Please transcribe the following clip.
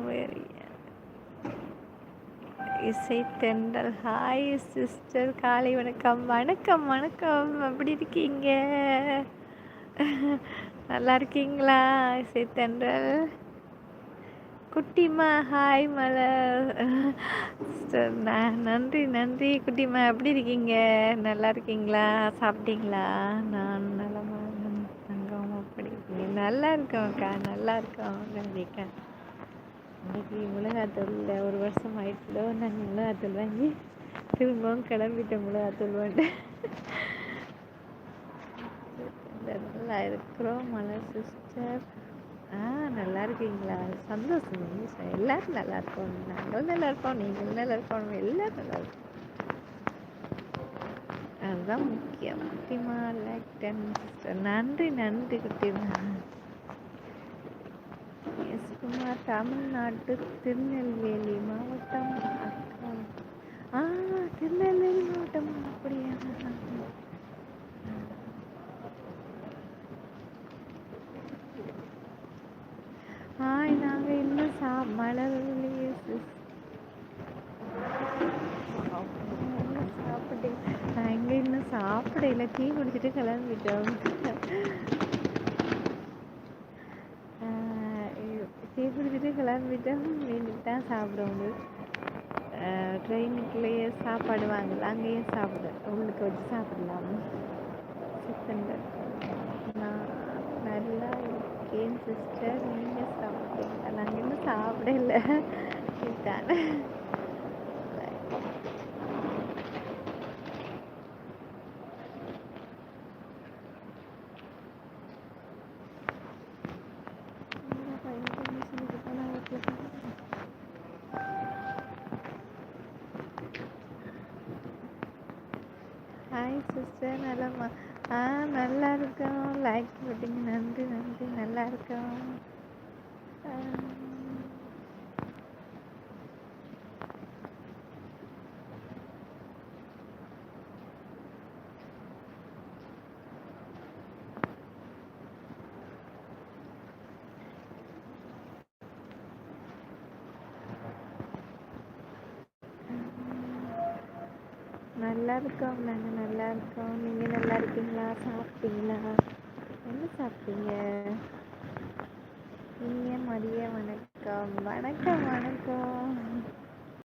Very இசை தென்றல். Hi sister, காலை வணக்கம். வணக்கம் வணக்கம், எப்படி இருக்கீங்க? நல்லா இருக்கீங்களா இசை தென்றல்? குட்டிமா ஹாய் மலர். சிஸ்டர் நன்றி நன்றி குட்டிமா, எப்படி இருக்கீங்க? நல்லா இருக்கீங்களா? சாப்பிட்டீங்களா? நான் நலமா தங்கம், அப்படி இருக்கீங்க? நல்லா இருக்கோம்க்கா, நல்லா இருக்கோம் நன்றிக்கா. இன்னைக்கு மிளகாத்தூள் ஒரு வருஷம் ஆயிடுச்சுலோ, நாங்கள் மிளகாத்தூள் வாங்கி திரும்பவும் கிளம்பிட்டோம் மிளகாத்தூள் வாங்க. நல்லா இருக்கிறோம் மலர் சிஸ்டர். நல்லா இருக்கீங்களா? சந்தோஷம் சந்தோஷம், எல்லாரும் நல்லா இருக்கோம். நாங்களும் நல்லா இருக்கோம், நீங்களும் நல்லா இருக்கோம், எல்லாரும் நல்லா இருக்கோம். அதுதான் முக்கியம். குட்டிமா லைக் 10 சிஸ்டர். நன்றி நன்றி குட்டிமா. எஸ் குமார், தமிழ்நாட்டு திருநெல்வேலி மாவட்டம். அக்கா திருநெல்வேலி மாவட்டம், அப்படியா? நாங்கள் இன்னும் மலர்லையே சிஸ் சாப்பிட்டேன். நான் எங்கே இன்னும் சாப்பிடல, டீ குடிச்சிட்டு கிளம்பிட்டோம். டீ குடிச்சிட்டு கிளம்பிட்டோம், இன்னைக்கு தான் சாப்பிடுவோம். ட்ரெயினுக்குள்ளேயே சாப்பாடு வாங்கலாம், அங்கேயே சாப்பிட உள்ளுக்கு வச்சு சாப்பிடலாம். சிக்கன் நான் நல்லா இருக்கேன் சிஸ்டர், நீங்கள் சாப்பிட்டீங்களா? நாங்கள் இன்னும் சாப்பிடல. இதுதான் ஹாய் சிஸ்டர், நலமா? நல்லா இருக்கோம். லைக் போட்டிங்க, நன்றி நன்றி. நல்லா இருக்கோம். நல்லா இருக்கோம், நாங்கள் நல்லா இருக்கோம். நீங்கள் நல்லா இருக்கீங்களா? சாப்பிட்டீங்களா? என்ன சாப்பிட்டீங்க? இனிய மதிய வணக்கம். வணக்கம் வணக்கம்.